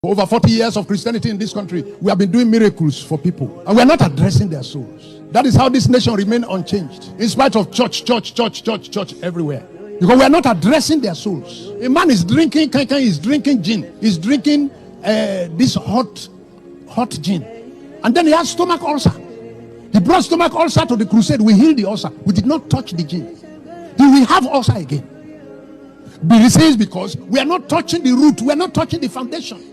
For over 40 years of Christianity in this country, we have been doing miracles for people, and we are not addressing their souls. That is how this nation remains unchanged, in spite of church everywhere. Because we are not addressing their souls. A man is drinking kankan, is drinking gin, is drinking this hot gin, and then he has stomach ulcer. He brought stomach ulcer to the crusade. We healed the ulcer. We did not touch the gin. He will have ulcer again. But he says because we are not touching the root, we are not touching the foundation.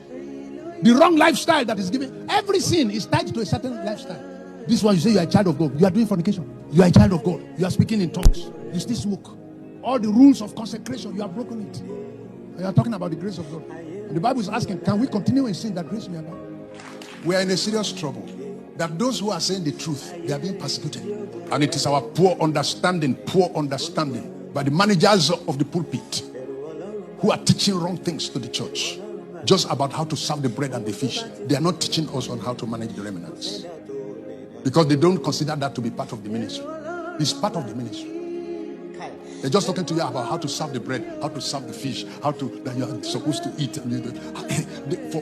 The wrong lifestyle that is given. Every sin is tied to a certain lifestyle. This one, you say you are a child of God. You are doing fornication. You are a child of God. You are speaking in tongues. You still smoke. All the rules of consecration, you have broken it. And you are talking about the grace of God. And the Bible is asking, can we continue in sin that grace may abound? We are in a serious trouble. That those who are saying the truth, they are being persecuted. And it is our poor understanding by the managers of the pulpit who are teaching wrong things to the church. Just about how to serve the bread and the fish. They are not teaching us on how to manage the remnants. Because they don't consider that to be part of the ministry. It's part of the ministry. They're just talking to you about how to serve the bread, how to serve the fish, that you are supposed to eat.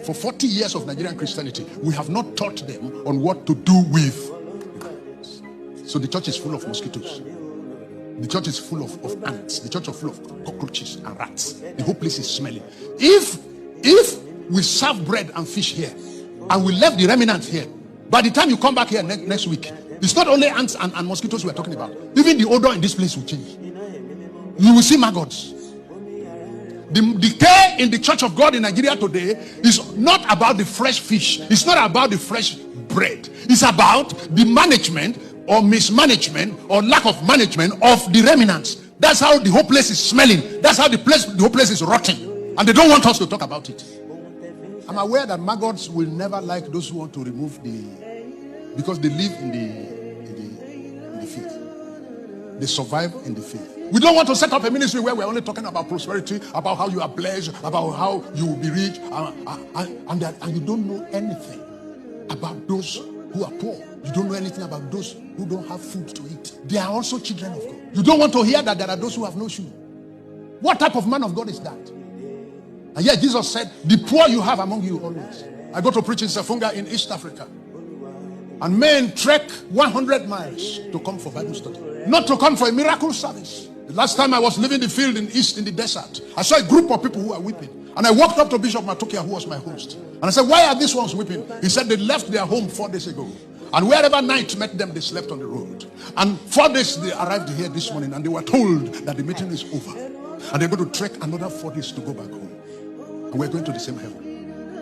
For 40 years of Nigerian Christianity, we have not taught them on what to do with. So the church is full of mosquitoes. The church is full of ants. The church is full of cockroaches and rats. The whole place is smelling. If we serve bread and fish here, and we left the remnant here, by the time you come back here next week, it's not only ants and mosquitoes we are talking about. Even the odor in this place will change. You will see maggots. The decay in the church of God in Nigeria today is not about the fresh fish. It's not about the fresh bread. It's about the management or mismanagement or lack of management of the remnants. That's how the whole place is smelling. That's how the whole place is rotting. And they don't want us to talk about it. I'm aware that maggots will never like those who want to remove because they live in the faith. They survive in the faith. We don't want to set up a ministry where we're only talking about prosperity, about how you are blessed, about how you will be rich, and you don't know anything about those who are poor. You don't know anything about those who don't have food to eat. They are also children of God. You don't want to hear that there are those who have no shoe. What type of man of God is that? And yet Jesus said, the poor you have among you always. I go to preach in Sefunga in East Africa. And men trek 100 miles to come for Bible study. Not to come for a miracle service. The last time I was living the field in the desert, I saw a group of people who were weeping. And I walked up to Bishop Matokia, who was my host. And I said, why are these ones weeping? He said they left their home 4 days ago. And wherever night met them, they slept on the road. And 4 days they arrived here this morning and they were told that the meeting is over. And they're going to trek another 4 days to go back home. And we're going to the same heaven.